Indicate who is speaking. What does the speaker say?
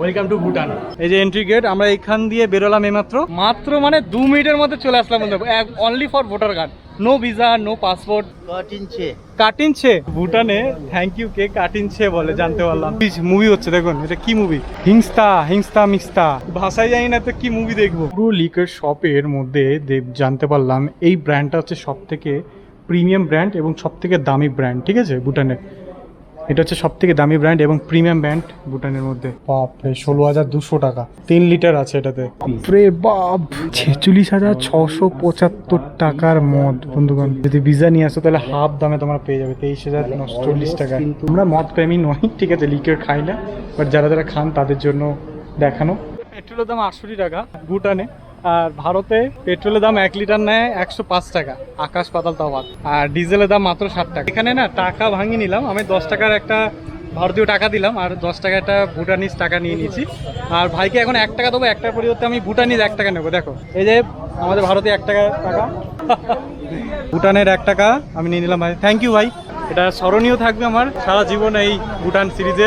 Speaker 1: Welcome to Bhutan. এই যে entry gate, আমরা এখান দিয়ে বেরোলাম মাত্র মানে 2 মিনিটের মধ্যে চলে আসলাম only for voter card, no visa, no passport. কাটিনছে ভুটানে থ্যাংক ইউ কে কাটিনছে বলে জানতে পারলাম। মুভি হচ্ছে দেখুন, এটা কি মুভি? হিংস্তা মিক্সতা, ভাষায় জানি না তো কি মুভি দেখবো। পুরো লিকার শপের মধ্যে জানতে পারলাম এই ব্র্যান্ডটা হচ্ছে সব থেকে প্রিমিয়াম ব্র্যান্ড এবং সব থেকে দামি ব্র্যান্ড, ঠিক আছে ভুটানের। এটা হচ্ছে সব থেকে দামি ব্র্যান্ড এবং প্রিমিয়াম ব্র্যান্ড ভুটানের মধ্যে। বাপরে 16,200 টাকা, 3 লিটার আছে এটাতে। বাপরে বাপ, 46,675 টাকার মদ বন্ধুগণ। যদি ভিসা নিয়ে আসো তাহলে হাফ দামে তোমরা পেয়ে যাবে 23,040 টাকায়। আমরা মদ প্রেমী নই, ঠিক আছে, লিকার খাই না, বাট যারা যারা খান তাদের জন্য দেখানো। পেট্রোলের দাম 68 টাকা ভুটানে, আর ভারতে পেট্রোলের দাম 1 লিটার নেয় 105 টাকা, আকাশ পাতাল তফাৎ। আর ডিজেলের দাম মাত্র 60 টাকা। এখানে না টাকা ভাঙিয়ে নিলাম, আমি 10 টাকার একটা ভারতীয় টাকা দিলাম আর 10 টাকা একটা ভুটানিজ টাকা নিয়ে নিয়েছি। আর ভাইকে এখন 1 টাকা দেবো, একটার পরিবর্তে আমি ভুটানিজ 1 টাকা নেবো। দেখো এই যে আমাদের ভারতীয় 1 টাকা ভুটানের 1 টাকা আমি নিয়ে নিলাম ভাই, থ্যাংক ইউ ভাই। এটা স্মরণীয় থাকবে আমার সারা জীবন এই ভুটান সিরিজের।